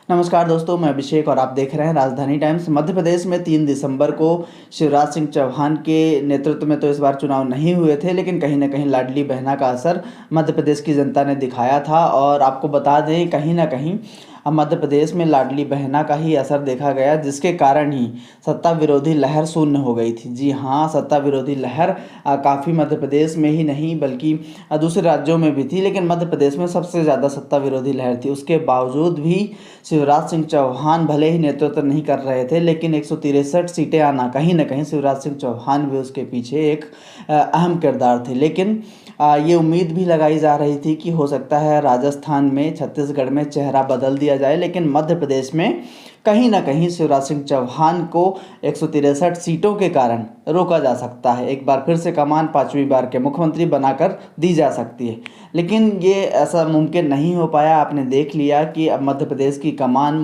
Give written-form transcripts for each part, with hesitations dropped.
नमस्कार दोस्तों, मैं अभिषेक और आप देख रहे हैं राजधानी टाइम्स। मध्य प्रदेश में 3 दिसंबर को शिवराज सिंह चौहान के नेतृत्व में तो इस बार चुनाव नहीं हुए थे, लेकिन कहीं ना कहीं लाडली बहना का असर मध्य प्रदेश की जनता ने दिखाया था। और आपको बता दें, कहीं ना कहीं अब मध्य प्रदेश में लाडली बहना का ही असर देखा गया, जिसके कारण ही सत्ता विरोधी लहर शून्य हो गई थी। जी हाँ, सत्ता विरोधी लहर काफ़ी मध्य प्रदेश में ही नहीं बल्कि दूसरे राज्यों में भी थी, लेकिन मध्य प्रदेश में सबसे ज़्यादा सत्ता विरोधी लहर थी। उसके बावजूद भी शिवराज सिंह चौहान भले ही नेतृत्व नहीं कर रहे थे, लेकिन 163 सीटें आना कहीं ना कहीं शिवराज सिंह चौहान भी उसके पीछे एक अहम किरदार थे। लेकिन ये उम्मीद भी लगाई जा रही थी कि हो सकता है राजस्थान में, छत्तीसगढ़ में चेहरा बदल दिया जाए, लेकिन मध्य प्रदेश में कहीं ना कहीं शिवराज सिंह चौहान को 163 सीटों के कारण रोका जा सकता है। एक बार फिर से कमान 5वीं बार के मुख्यमंत्री बनाकर दी जा सकती है, लेकिन ये ऐसा मुमकिन नहीं हो पाया। आपने देख लिया कि अब मध्य प्रदेश की कमान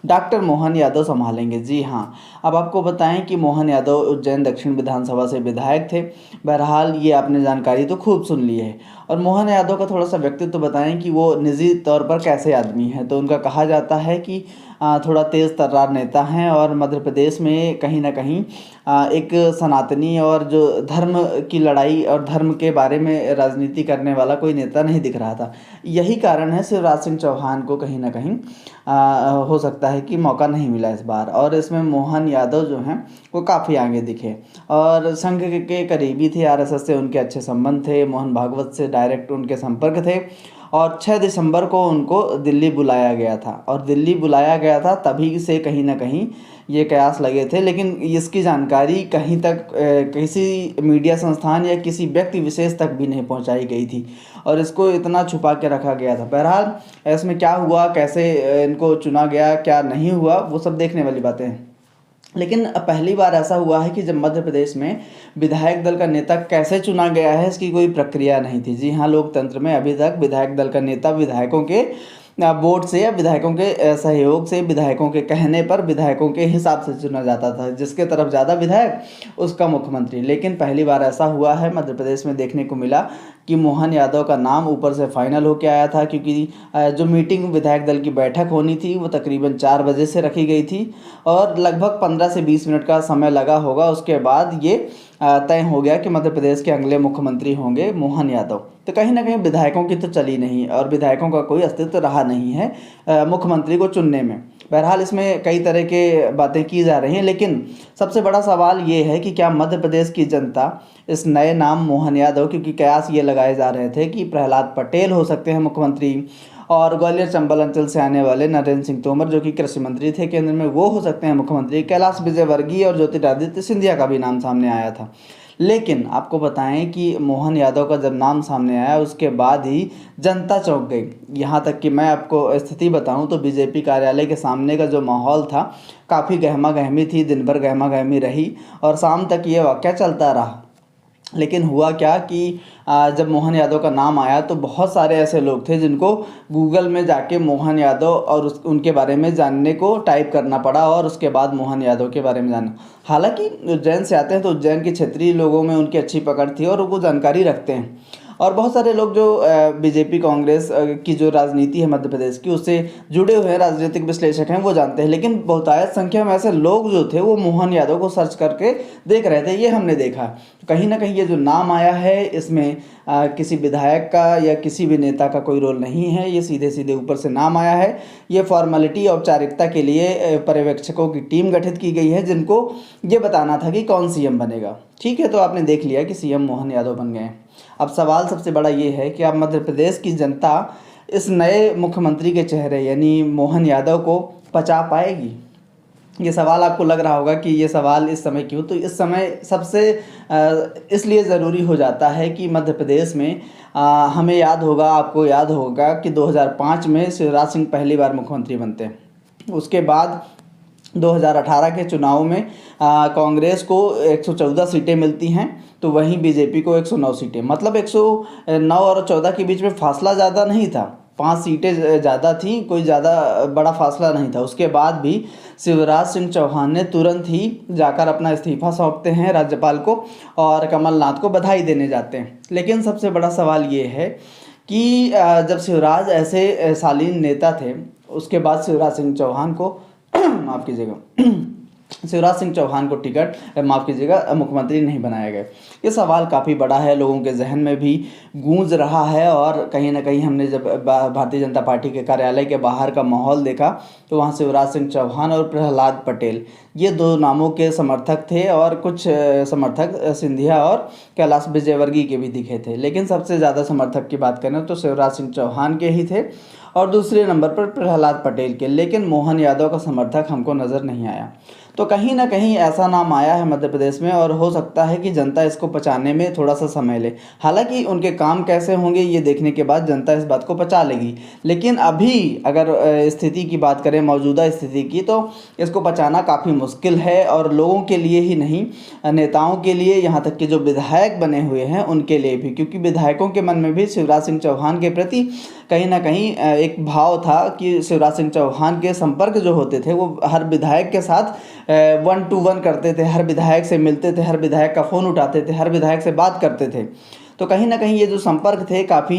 डॉक्टर मोहन यादव संभालेंगे। जी हाँ, अब आपको बताएं कि मोहन यादव उज्जैन दक्षिण विधानसभा से विधायक थे। बहरहाल ये आपने जानकारी तो खूब सुन ली है। और मोहन यादव का थोड़ा सा व्यक्तित्व बताएं कि वो निजी तौर पर कैसे आदमी है। तो उनका कहा जाता है कि थोड़ा तेज़ तर्रार नेता हैं और मध्य प्रदेश में कहीं ना कहीं एक सनातनी और जो धर्म की लड़ाई और धर्म के बारे में राजनीति करने वाला कोई नेता नहीं दिख रहा था। यही कारण है शिवराज सिंह चौहान को कहीं ना कहीं हो सकता है कि मौका नहीं मिला इस बार। और इसमें मोहन यादव जो हैं वो काफ़ी आगे दिखे और संघ के करीबी थे। आरएसएस से उनके अच्छे संबंध थे, मोहन भागवत से डायरेक्ट उनके संपर्क थे। और 6 दिसंबर को उनको दिल्ली बुलाया गया था, और दिल्ली बुलाया गया था तभी से कहीं ना कहीं ये कयास लगे थे, लेकिन इसकी जानकारी कहीं तक किसी मीडिया संस्थान या किसी व्यक्ति विशेष तक भी नहीं पहुंचाई गई थी और इसको इतना छुपा के रखा गया था। बहरहाल इसमें क्या हुआ, कैसे इनको चुना गया, क्या नहीं हुआ, वो सब देखने वाली बातें हैं। लेकिन पहली बार ऐसा हुआ है कि जब मध्य प्रदेश में विधायक दल का नेता कैसे चुना गया है, इसकी कोई प्रक्रिया नहीं थी। जी हाँ, लोकतंत्र में अभी तक विधायक दल का नेता विधायकों के वोट से या विधायकों के सहयोग से, विधायकों के कहने पर, विधायकों के हिसाब से चुना जाता था। जिसके तरफ ज़्यादा विधायक उसका मुख्यमंत्री। लेकिन पहली बार ऐसा हुआ है मध्य प्रदेश में, देखने को मिला कि मोहन यादव का नाम ऊपर से फाइनल होकर आया था, क्योंकि जो मीटिंग विधायक दल की बैठक होनी थी वो तकरीबन 4 बजे से रखी गई थी और लगभग 15 से 20 मिनट का समय लगा होगा। उसके बाद ये तय हो गया कि मध्य प्रदेश के अगले मुख्यमंत्री होंगे मोहन यादव। तो कहीं ना कहीं विधायकों की तो चली नहीं और विधायकों का कोई अस्तित्व रहा नहीं है मुख्यमंत्री को चुनने में। बहरहाल इसमें कई तरह के बातें की जा रही हैं, लेकिन सबसे बड़ा सवाल ये है कि क्या मध्य प्रदेश की जनता इस नए नाम मोहन यादव, क्योंकि कयास ये लगाए जा रहे थे कि प्रहलाद पटेल हो सकते हैं मुख्यमंत्री, और ग्वालियर चंबल अंचल से आने वाले नरेंद्र सिंह तोमर जो कि कृषि मंत्री थे केंद्र में, वो हो सकते हैं मुख्यमंत्री। कैलाश विजयवर्गीय और ज्योतिरादित्य सिंधिया का भी नाम सामने आया था। लेकिन आपको बताएं कि मोहन यादव का जब नाम सामने आया उसके बाद ही जनता चौंक गई। यहाँ तक कि मैं आपको स्थिति बताऊं तो बीजेपी कार्यालय के सामने का जो माहौल था काफ़ी गहमा गहमी थी, दिन भर गहमा गहमी रही और शाम तक ये वाक़या चलता रहा। लेकिन हुआ क्या कि जब मोहन यादव का नाम आया तो बहुत सारे ऐसे लोग थे जिनको गूगल में जाके मोहन यादव और उनके बारे में जानने को टाइप करना पड़ा और उसके बाद मोहन यादव के बारे में जानना। हालांकि उज्जैन से आते हैं तो उज्जैन के क्षेत्रीय लोगों में उनकी अच्छी पकड़ थी और वो जानकारी रखते हैं। और बहुत सारे लोग जो बीजेपी कांग्रेस की जो राजनीति है मध्य प्रदेश की, उससे जुड़े हुए राजनीतिक विश्लेषक हैं, वो जानते हैं। लेकिन बहुतायत संख्या में ऐसे लोग जो थे वो मोहन यादव को सर्च करके देख रहे थे, ये हमने देखा। कहीं ना कहीं ये जो नाम आया है इसमें किसी विधायक का या किसी भी नेता का कोई रोल नहीं है, ये सीधे सीधे ऊपर से नाम आया है। ये फॉर्मेलिटी, औपचारिकता के लिए पर्यवेक्षकों की टीम गठित की गई है जिनको ये बताना था कि कौन सीएम बनेगा। ठीक है, तो आपने देख लिया कि सीएम मोहन यादव बन गए। अब सवाल सबसे बड़ा ये है कि अब मध्य प्रदेश की जनता इस नए मुख्यमंत्री के चेहरे यानी मोहन यादव को पचा पाएगी। ये सवाल आपको लग रहा होगा कि ये सवाल इस समय क्यों, तो इस समय सबसे इसलिए ज़रूरी हो जाता है कि मध्य प्रदेश में हमें याद होगा, आपको याद होगा कि 2005 में शिवराज सिंह पहली बार मुख्यमंत्री बनते हैं। उसके बाद 2018 के चुनाव में कांग्रेस को 114 सीटें मिलती हैं, तो वहीं बीजेपी को 109 सीटें। मतलब 109 और 14 के बीच में फासला ज़्यादा नहीं था, 5 सीटें ज़्यादा थी, कोई ज़्यादा बड़ा फासला नहीं था। उसके बाद भी शिवराज सिंह चौहान ने तुरंत ही जाकर अपना इस्तीफा सौंपते हैं राज्यपाल को और कमलनाथ को बधाई देने जाते हैं। लेकिन सबसे बड़ा सवाल ये है कि जब शिवराज ऐसे शालीन नेता थे, उसके बाद शिवराज सिंह चौहान को माफ़ कीजिएगा शिवराज सिंह चौहान को टिकट माफ़ कीजिएगा मुख्यमंत्री नहीं बनाया गया। ये सवाल काफ़ी बड़ा है, लोगों के जहन में भी गूंज रहा है। और कहीं ना कहीं हमने जब भारतीय जनता पार्टी के कार्यालय के बाहर का माहौल देखा तो वहाँ शिवराज सिंह चौहान और प्रहलाद पटेल ये दो नामों के समर्थक थे, और कुछ समर्थक सिंधिया और कैलाश विजयवर्गीय के भी दिखे थे, लेकिन सबसे ज़्यादा समर्थक की बात करें तो शिवराज सिंह चौहान के ही थे और दूसरे नंबर पर प्रहलाद पटेल के। लेकिन मोहन यादव का समर्थक हमको नज़र नहीं आया। तो कहीं ना कहीं ऐसा नाम आया है मध्य प्रदेश में, और हो सकता है कि जनता इसको पचाने में थोड़ा सा समय ले। हालांकि उनके काम कैसे होंगे ये देखने के बाद जनता इस बात को पचा लेगी, लेकिन अभी अगर स्थिति की बात करें, मौजूदा स्थिति की, तो इसको पचाना काफ़ी मुश्किल है। और लोगों के लिए ही नहीं, नेताओं के लिए, यहाँ तक कि जो विधायक बने हुए हैं उनके लिए भी, क्योंकि विधायकों के मन में भी शिवराज सिंह चौहान के प्रति कहीं ना कहीं एक भाव था कि शिवराज सिंह चौहान के संपर्क जो होते थे वो हर विधायक के साथ 1-to-1 करते थे, हर विधायक से मिलते थे, हर विधायक का फ़ोन उठाते थे, हर विधायक से बात करते थे। तो कहीं ना कहीं ये जो संपर्क थे काफ़ी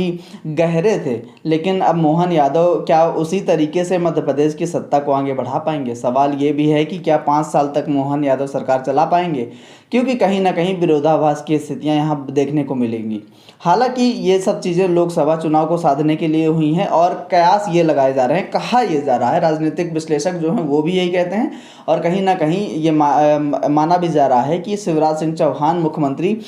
गहरे थे। लेकिन अब मोहन यादव क्या उसी तरीके से मध्य प्रदेश की सत्ता को आगे बढ़ा पाएंगे? सवाल ये भी है कि क्या 5 साल तक मोहन यादव सरकार चला पाएंगे, क्योंकि कहीं ना कहीं विरोधाभास की स्थितियां यहाँ देखने को मिलेंगी। हालांकि ये सब चीज़ें लोकसभा चुनाव को साधने के लिए हुई हैं, और कयास ये लगाए जा रहे हैं, कहा ये जा रहा है, राजनीतिक विश्लेषक जो हैं वो भी यही कहते हैं, और कहीं ना कहीं ये माना भी जा रहा है कि शिवराज सिंह चौहान मुख्यमंत्री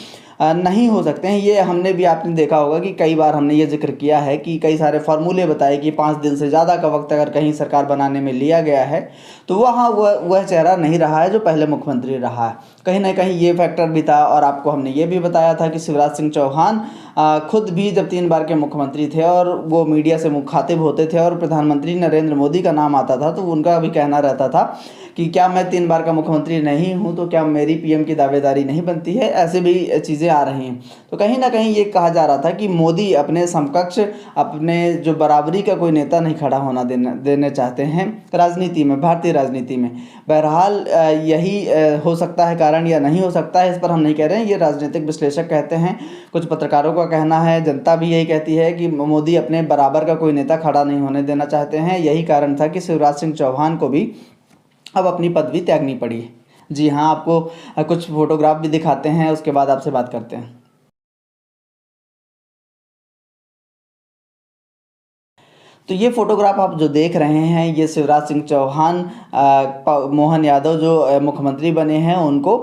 नहीं हो सकते हैं। ये हमने भी, आपने देखा होगा कि कई बार हमने ये जिक्र किया है कि कई सारे फॉर्मूले बताए कि 5 दिन से ज़्यादा का वक्त अगर कहीं सरकार बनाने में लिया गया है तो वहाँ वह चेहरा नहीं रहा है जो पहले मुख्यमंत्री रहा है। कहीं ना कहीं ये फैक्टर भी था। और आपको हमने ये भी बताया था कि शिवराज सिंह चौहान खुद भी जब 3 बार के मुख्यमंत्री थे और वो मीडिया से मुखातिब होते थे और प्रधानमंत्री नरेंद्र मोदी का नाम आता था, तो उनका भी कहना रहता था कि क्या मैं 3 बार का मुख्यमंत्री नहीं हूं तो क्या मेरी पीएम की दावेदारी नहीं बनती है। ऐसे भी चीज़ें आ रही हैं। तो कहीं ना कहीं ये कहा जा रहा था कि मोदी अपने समकक्ष, अपने जो बराबरी का कोई नेता नहीं खड़ा होना देने चाहते हैं राजनीति में, भारतीय राजनीति में। बहरहाल यही हो सकता है कारण, या नहीं हो सकता है इस पर हम नहीं कह रहे हैं, ये राजनीतिक विश्लेषक कहते हैं, कुछ पत्रकारों का कहना है, जनता भी यही कहती है कि मोदी अपने बराबर का कोई नेता खड़ा नहीं होने देना चाहते हैं। यही कारण था कि शिवराज सिंह चौहान को भी अब अपनी पदवी त्यागनी पड़ी। जी हाँ, आपको कुछ फोटोग्राफ भी दिखाते हैं, उसके बाद आपसे बात करते हैं। तो ये फोटोग्राफ आप जो देख रहे हैं ये शिवराज सिंह चौहान मोहन यादव जो मुख्यमंत्री बने हैं उनको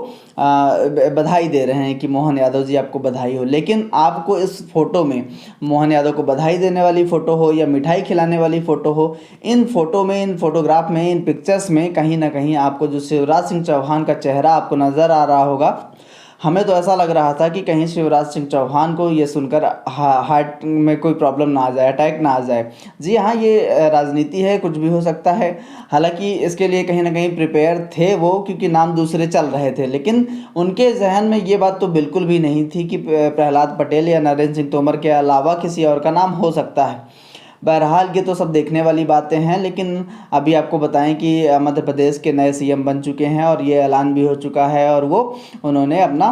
बधाई दे रहे हैं कि मोहन यादव जी आपको बधाई हो। लेकिन आपको इस फोटो में मोहन यादव को बधाई देने वाली फ़ोटो हो या मिठाई खिलाने वाली फ़ोटो हो, इन फोटो में, इन फोटोग्राफ में, इन पिक्चर्स में कहीं ना कहीं आपको जो शिवराज सिंह चौहान का चेहरा आपको नज़र आ रहा होगा। हमें तो ऐसा लग रहा था कि कहीं शिवराज सिंह चौहान को ये सुनकर हार्ट में कोई प्रॉब्लम ना आ जाए, अटैक ना आ जाए। जी हाँ, ये राजनीति है, कुछ भी हो सकता है। हालांकि इसके लिए कहीं ना कहीं प्रिपेयर थे वो, क्योंकि नाम दूसरे चल रहे थे, लेकिन उनके जहन में ये बात तो बिल्कुल भी नहीं थी कि प्रहलाद पटेल या नरेंद्र सिंह तोमर के अलावा किसी और का नाम हो सकता है। बहरहाल ये तो सब देखने वाली बातें हैं। लेकिन अभी आपको बताएं कि मध्य प्रदेश के नए सीएम बन चुके हैं और ये ऐलान भी हो चुका है, और उन्होंने अपना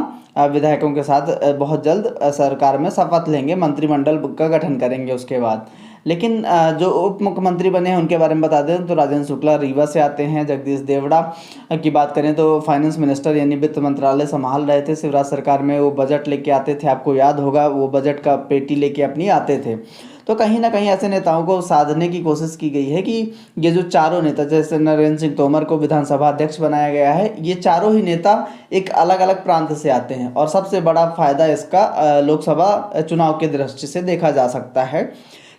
विधायकों के साथ बहुत जल्द सरकार में शपथ लेंगे, मंत्रिमंडल का गठन करेंगे उसके बाद। लेकिन जो उप मुख्यमंत्री बने हैं उनके बारे में बता दें तो राजेंद्र शुक्ला रीवा से आते हैं। जगदीश देवड़ा की बात करें तो फाइनेंस मिनिस्टर यानी वित्त मंत्रालय संभाल रहे थे शिवराज सरकार में। वो बजट लेके आते थे, आपको याद होगा, वो बजट का पेटी लेके अपनी आते थे। तो कहीं ना कहीं ऐसे नेताओं को साधने की कोशिश की गई है कि ये जो चारों नेता, जैसे नरेंद्र सिंह तोमर को विधानसभा अध्यक्ष बनाया गया है, ये चारों ही नेता एक अलग अलग प्रांत से आते हैं। और सबसे बड़ा फायदा इसका लोकसभा चुनाव की दृष्टि से देखा जा सकता है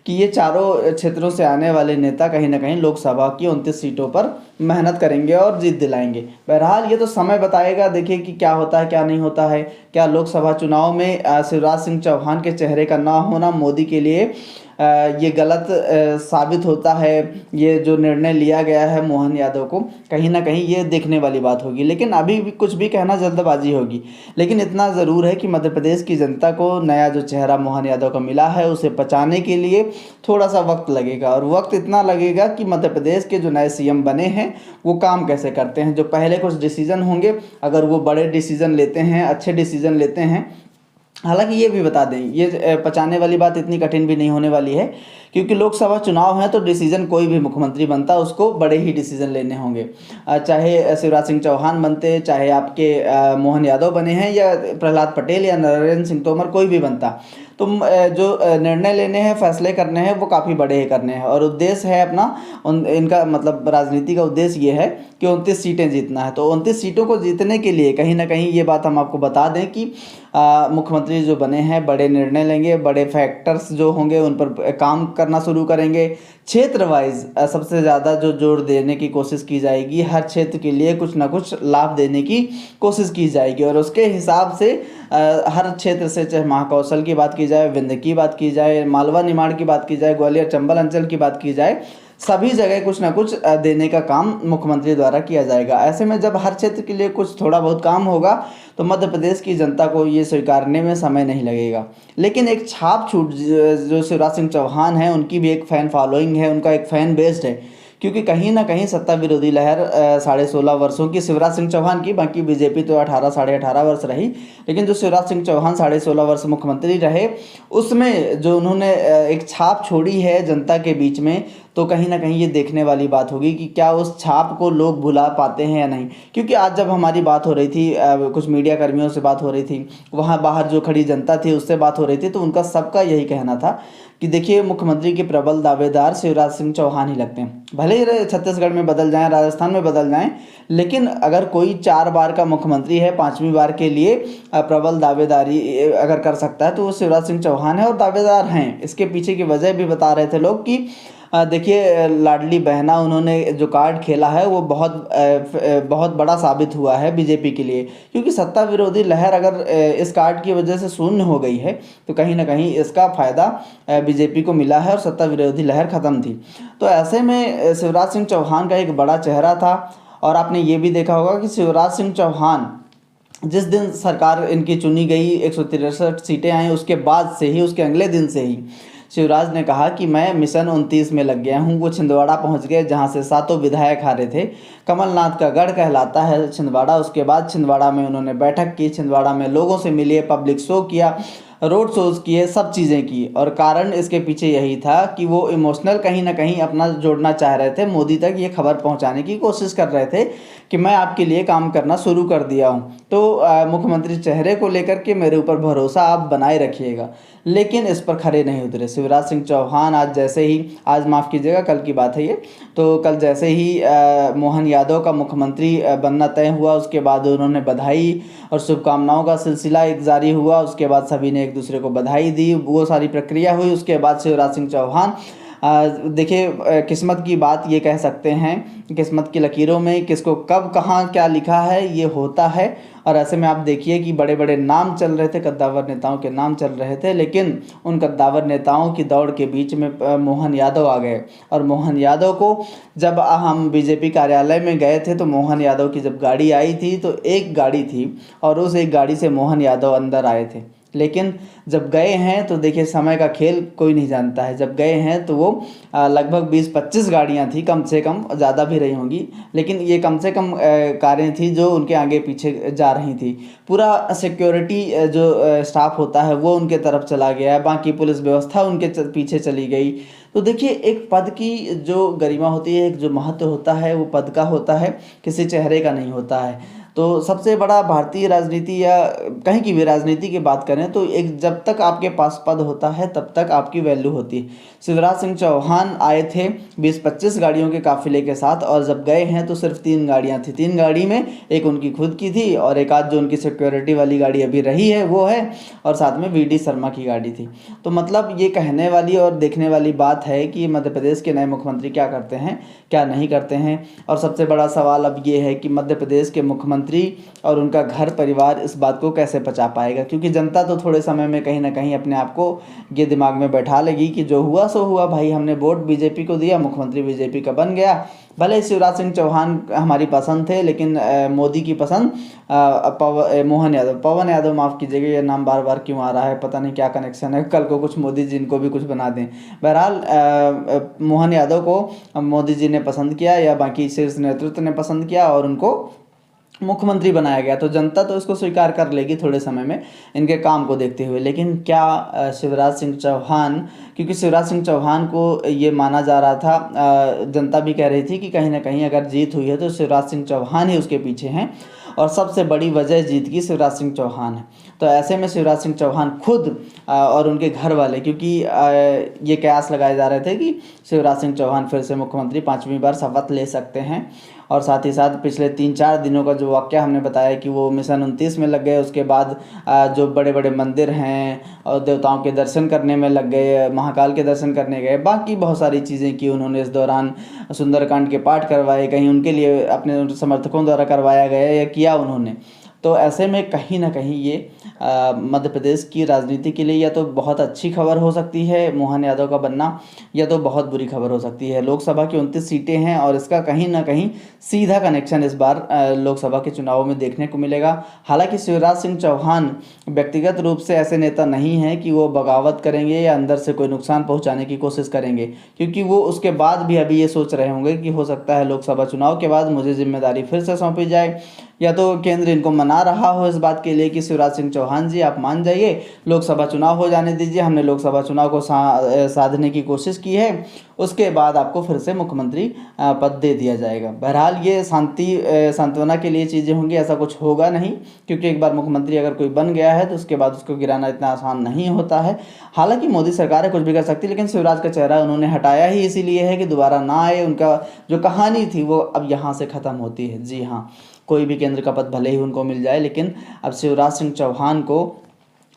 कि ये चारों क्षेत्रों से आने वाले नेता कहीं ना कहीं लोकसभा की 29 सीटों पर मेहनत करेंगे और जीत दिलाएंगे। बहरहाल ये तो समय बताएगा, देखिए कि क्या होता है क्या नहीं होता है। क्या लोकसभा चुनाव में शिवराज सिंह चौहान के चेहरे का ना होना मोदी के लिए ये गलत साबित होता है। ये जो निर्णय लिया गया है मोहन यादव को, कहीं ना कहीं ये देखने वाली बात होगी। लेकिन अभी भी कुछ भी कहना जल्दबाजी होगी। लेकिन इतना ज़रूर है कि मध्य प्रदेश की जनता को नया जो चेहरा मोहन यादव का मिला है उसे पचाने के लिए थोड़ा सा वक्त लगेगा। और वक्त इतना लगेगा कि मध्य प्रदेश के जो नए सीएम बने हैं वो काम कैसे करते हैं। जो पहले कुछ डिसीजन होंगे, अगर वो बड़े डिसीजन लेते हैं, अच्छे डिसीजन लेते हैं, हालांकि ये भी बता दें, ये पचाने वाली बात इतनी कठिन भी नहीं होने वाली है, क्योंकि लोकसभा चुनाव है तो डिसीजन कोई भी मुख्यमंत्री बनता उसको बड़े ही डिसीजन लेने होंगे। चाहे शिवराज सिंह चौहान बनते, चाहे आपके मोहन यादव बने हैं, या प्रहलाद पटेल या नरेंद्र सिंह तोमर, कोई भी बनता, तो जो निर्णय लेने हैं, फैसले करने हैं, वो काफ़ी बड़े ही करने हैं। और उद्देश्य है अपना, इनका मतलब राजनीति का उद्देश्य ये है कि 29 सीटें जीतना है। तो 29 सीटों को जीतने के लिए कहीं ना कहीं ये बात हम आपको बता दें कि मुख्यमंत्री जो बने हैं बड़े निर्णय लेंगे, बड़े फैक्टर्स जो होंगे उन पर काम करना शुरू करेंगे। क्षेत्र वाइज सबसे ज़्यादा जो जोर देने की कोशिश की जाएगी, हर क्षेत्र के लिए कुछ ना कुछ लाभ देने की कोशिश की जाएगी, और उसके हिसाब से हर क्षेत्र से, चाहे महाकौशल की बात की जाए, विंध्य की बात की जाए, मालवा निमाड़ की बात की जाए, ग्वालियर चंबल अंचल की बात की जाए, सभी जगह कुछ ना कुछ देने का काम मुख्यमंत्री द्वारा किया जाएगा। ऐसे में जब हर क्षेत्र के लिए कुछ थोड़ा बहुत काम होगा तो मध्य प्रदेश की जनता को ये स्वीकारने में समय नहीं लगेगा। लेकिन एक छाप छूट जो शिवराज सिंह चौहान है, उनकी भी एक फ़ैन फॉलोइंग है, उनका एक फ़ैन बेस्ड है, क्योंकि कहीं ना कहीं सत्ता विरोधी लहर 16.5 वर्षों की शिवराज सिंह चौहान की, बाकी बीजेपी तो 18 18.5 वर्ष रही, लेकिन जो शिवराज सिंह चौहान 16.5 वर्ष मुख्यमंत्री रहे, उसमें जो उन्होंने एक छाप छोड़ी है जनता के बीच में, तो कहीं ना कहीं ये देखने वाली बात होगी कि क्या उस छाप को लोग भुला पाते हैं या नहीं। क्योंकि आज जब हमारी बात हो रही थी, कुछ मीडिया कर्मियों से बात हो रही थी, वहाँ बाहर जो खड़ी जनता थी उससे बात हो रही थी, तो उनका सबका यही कहना था कि देखिए, मुख्यमंत्री के प्रबल दावेदार शिवराज सिंह चौहान ही लगते हैं। भले ही छत्तीसगढ़ में बदल जाएं, राजस्थान में बदल जाएं, लेकिन अगर कोई 4 बार का मुख्यमंत्री है, 5वीं बार के लिए प्रबल दावेदारी अगर कर सकता है तो वो शिवराज सिंह चौहान है, और दावेदार हैं। इसके पीछे की वजह भी बता रहे थे लोग कि देखिए, लाडली बहना उन्होंने जो कार्ड खेला है वो बहुत बड़ा साबित हुआ है बीजेपी के लिए, क्योंकि सत्ता विरोधी लहर अगर इस कार्ड की वजह से शून्य हो गई है तो कहीं ना कहीं इसका फ़ायदा बीजेपी को मिला है, और सत्ता विरोधी लहर ख़त्म थी। तो ऐसे में शिवराज सिंह चौहान का एक बड़ा चेहरा था। और आपने ये भी देखा होगा कि शिवराज सिंह चौहान जिस दिन सरकार इनकी चुनी गई, 163 सीटें आई, उसके बाद से ही, उसके अगले दिन से ही शिवराज ने कहा कि मैं मिशन 29 में लग गया हूँ। वो छिंदवाड़ा पहुँच गए, जहाँ से 7 विधायक हारे थे। कमलनाथ का गढ़ कहलाता है छिंदवाड़ा। उसके बाद छिंदवाड़ा में उन्होंने बैठक की, छिंदवाड़ा में लोगों से मिले, पब्लिक शो किया, रोड शोज़ किए, सब चीज़ें की। और कारण इसके पीछे यही था कि वो इमोशनल कहीं ना कहीं अपना जोड़ना चाह रहे थे, मोदी तक ये खबर पहुंचाने की कोशिश कर रहे थे कि मैं आपके लिए काम करना शुरू कर दिया हूं। तो मुख्यमंत्री चेहरे को लेकर के मेरे ऊपर भरोसा आप बनाए रखिएगा। लेकिन इस पर खरे नहीं उतरे शिवराज सिंह चौहान। आज माफ़ कीजिएगा, कल की बात है ये, तो कल जैसे ही मोहन यादव का मुख्यमंत्री बनना तय हुआ, उसके बाद उन्होंने बधाई और शुभकामनाओं का सिलसिला एक जारी हुआ। उसके बाद सभी ने एक दूसरे को बधाई दी, वो सारी प्रक्रिया हुई। उसके बाद शिवराज सिंह चौहान, देखिए, किस्मत की बात ये कह सकते हैं, किस्मत की लकीरों में किसको कब कहाँ क्या लिखा है ये होता है। और ऐसे में आप देखिए कि बड़े बड़े नाम चल रहे थे, कद्दावर नेताओं के नाम चल रहे थे, लेकिन उन कद्दावर नेताओं की दौड़ के बीच में मोहन यादव आ गए। और मोहन यादव को जब हम बीजेपी कार्यालय में गए थे तो मोहन यादव की जब गाड़ी आई थी तो एक गाड़ी थी, और उस एक गाड़ी से मोहन यादव अंदर आए थे। लेकिन जब गए हैं तो देखिए, समय का खेल कोई नहीं जानता है। जब गए हैं तो वो लगभग 20-25 गाड़ियां थी, कम से कम, ज़्यादा भी रही होंगी, लेकिन ये कम से कम कारें थी जो उनके आगे पीछे जा रही थी। पूरा सिक्योरिटी जो स्टाफ होता है वो उनके तरफ चला गया, बाकी पुलिस व्यवस्था उनके पीछे चली गई। तो देखिए, एक पद की जो गरिमा होती है, एक जो महत्व होता है, वो पद का होता है, किसी चेहरे का नहीं होता है। तो सबसे बड़ा भारतीय राजनीति या कहीं की भी राजनीति की बात करें तो एक, जब तक आपके पास पद होता है तब तक आपकी वैल्यू होती है। शिवराज सिंह चौहान आए थे 20-25 गाड़ियों के काफिले के साथ, और जब गए हैं तो सिर्फ 3 गाड़ियां थी। 3 गाड़ी में एक उनकी खुद की थी, और एक आध जो उनकी सिक्योरिटी वाली गाड़ी अभी रही है वो है, और साथ में वीडी शर्मा की गाड़ी थी। तो मतलब ये कहने वाली और देखने वाली बात है कि मध्य प्रदेश के नए मुख्यमंत्री क्या करते हैं, क्या नहीं करते हैं। और सबसे बड़ा सवाल अब ये है कि मध्य प्रदेश के मुख्यमंत्री और उनका घर परिवार इस बात को कैसे पचा पाएगा, क्योंकि जनता तो थोड़े समय में कहीं ना कहीं अपने आप को ये दिमाग में बैठा लेगी कि जो हुआ सो हुआ भाई, हमने वोट बीजेपी को दिया, मुख्यमंत्री बीजेपी का बन गया। भले शिवराज सिंह चौहान हमारी पसंद थे, लेकिन मोदी की पसंद पवन यादव, माफ़ कीजिएगा ये नाम बार बार क्यों आ रहा है, पता नहीं क्या कनेक्शन है, कल को कुछ मोदी जी इनको भी कुछ बना दें। बहरहाल मोहन यादव को मोदी जी ने पसंद किया, या बाकी शीर्ष नेतृत्व ने पसंद किया, और उनको मुख्यमंत्री बनाया गया, तो जनता तो इसको स्वीकार कर लेगी थोड़े समय में इनके काम को देखते हुए। लेकिन क्या शिवराज सिंह चौहान, क्योंकि शिवराज सिंह चौहान को ये माना जा रहा था, जनता भी कह रही थी कि कहीं ना कहीं अगर जीत हुई है तो शिवराज सिंह चौहान ही उसके पीछे हैं और सबसे बड़ी वजह जीत की शिवराज सिंह चौहान है। तो ऐसे में शिवराज सिंह चौहान खुद और उनके घर वाले, क्योंकि ये कयास लगाए जा रहे थे कि शिवराज सिंह चौहान फिर से मुख्यमंत्री 5वीं बार शपथ ले सकते हैं। और साथ ही साथ पिछले 3-4 दिनों का जो वाक़या हमने बताया कि वो मिशन 29 में लग गए, उसके बाद जो बड़े बड़े मंदिर हैं और देवताओं के दर्शन करने में लग गए, महाकाल के दर्शन करने गए, बाकी बहुत सारी चीज़ें की उन्होंने इस दौरान। सुंदरकांड के पाठ करवाए, कहीं उनके लिए अपने समर्थकों द्वारा करवाया गया या किया उन्होंने। तो ऐसे में कहीं ना कहीं ये मध्य प्रदेश की राजनीति के लिए या तो बहुत अच्छी खबर हो सकती है मोहन यादव का बनना, या तो बहुत बुरी खबर हो सकती है। लोकसभा की 29 सीटें हैं और इसका कहीं ना कहीं सीधा कनेक्शन इस बार लोकसभा के चुनावों में देखने को मिलेगा। हालांकि शिवराज सिंह चौहान व्यक्तिगत रूप से ऐसे नेता नहीं हैं कि वो बगावत करेंगे या अंदर से कोई नुकसान पहुंचाने की कोशिश करेंगे, क्योंकि वो उसके बाद भी अभी ये सोच रहे होंगे कि हो सकता है लोकसभा चुनाव के बाद मुझे जिम्मेदारी फिर से सौंपी जाए, या तो केंद्र इनको मना रहा हो इस बात के लिए कि शिवराज सिंह चौहान जी आप मान जाइए, लोकसभा चुनाव हो जाने दीजिए, हमने लोकसभा चुनाव को साधने की कोशिश की है, उसके बाद आपको फिर से मुख्यमंत्री पद दे दिया जाएगा। बहरहाल ये सांत्वना के लिए चीज़ें होंगी, ऐसा कुछ होगा नहीं, क्योंकि एक बार मुख्यमंत्री अगर कोई बन गया है तो उसके बाद उसको गिराना इतना आसान नहीं होता है। हालांकि मोदी सरकार है, कुछ भी कर सकती है, लेकिन शिवराज का चेहरा उन्होंने हटाया ही इसीलिए है कि दोबारा ना आए। उनका जो कहानी थी वो अब यहाँ से ख़त्म होती है। जी हाँ, कोई भी केंद्र का पद भले ही उनको मिल जाए, लेकिन अब शिवराज सिंह चौहान को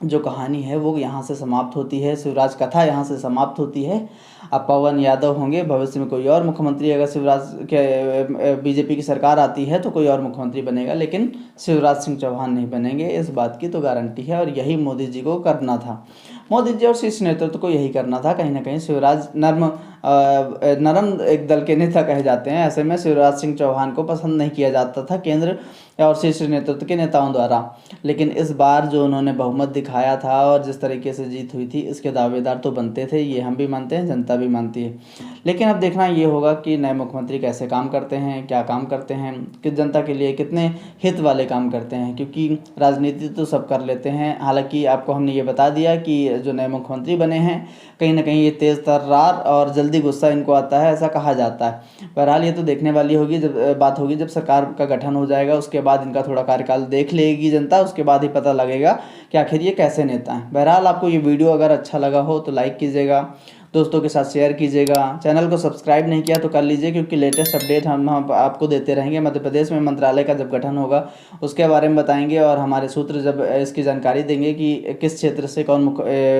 जो कहानी है वो यहाँ से समाप्त होती है, शिवराज कथा यहाँ से समाप्त होती है। अब पवन यादव होंगे, भविष्य में कोई और मुख्यमंत्री, अगर शिवराज के बीजेपी की सरकार आती है तो कोई और मुख्यमंत्री बनेगा, लेकिन शिवराज सिंह चौहान नहीं बनेंगे, इस बात की तो गारंटी है। और यही मोदी जी को करना था, मोदी जी और शीर्ष नेतृत्व को यही करना था। कहीं ना कहीं शिवराज नरम एक दल के नेता कहे जाते हैं, ऐसे में शिवराज सिंह चौहान को पसंद नहीं किया जाता था केंद्र और शीर्ष नेतृत्व के नेताओं द्वारा। लेकिन इस बार जो उन्होंने बहुमत दिखाया था और जिस तरीके से जीत हुई थी, इसके दावेदार तो बनते थे, ये हम भी मानते हैं, जनता भी मानती है। लेकिन अब देखना ये होगा कि नए मुख्यमंत्री कैसे काम करते हैं, क्या काम करते हैं, कि जनता के लिए कितने हित वाले काम करते हैं, क्योंकि राजनीति तो सब कर लेते हैं। हालांकि आपको हमने ये बता दिया कि जो नए मुख्यमंत्री बने हैं कहीं ना कहीं ये तेज़ तर्रार और जल्दी गुस्सा इनको आता है, ऐसा कहा जाता है। बहरहाल ये तो देखने वाली होगी बात होगी जब सरकार का गठन हो जाएगा, उसके बाद इनका थोड़ा कार्यकाल देख लेगी जनता, उसके बाद ही पता लगेगा कि आखिर ये कैसे नेता हैं। बहरहाल आपको ये वीडियो अगर अच्छा लगा हो तो लाइक कीजिएगा, दोस्तों के साथ शेयर कीजिएगा, चैनल को सब्सक्राइब नहीं किया तो कर लीजिए, क्योंकि लेटेस्ट अपडेट हम आपको देते रहेंगे। मध्य प्रदेश में मंत्रालय का जब गठन होगा उसके बारे में बताएंगे, और हमारे सूत्र जब इसकी जानकारी देंगे कि किस क्षेत्र से कौन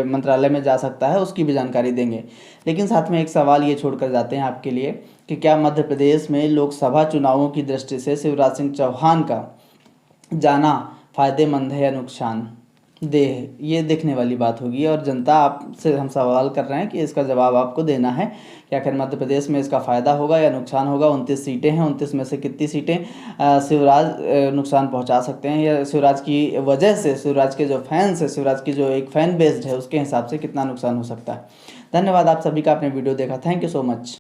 मंत्रालय में जा सकता है उसकी भी जानकारी देंगे। लेकिन साथ में एक सवाल ये छोड़ कर जाते हैं आपके लिए कि क्या मध्य प्रदेश में लोकसभा चुनावों की दृष्टि से शिवराज सिंह चौहान का जाना फ़ायदेमंद है या नुकसान देह, ये देखने वाली बात होगी। और जनता आपसे हम सवाल कर रहे हैं कि इसका जवाब आपको देना है कि आखिर मध्य प्रदेश में इसका फ़ायदा होगा या नुकसान होगा। 29 सीटें हैं, 29 में से कितनी सीटें शिवराज नुकसान पहुंचा सकते हैं, या शिवराज की वजह से, शिवराज के जो फैंस है, शिवराज की जो एक फ़ैन बेस्ड है, उसके हिसाब से कितना नुकसान हो सकता है। धन्यवाद आप सभी का, आपने वीडियो देखा, थैंक यू सो मच।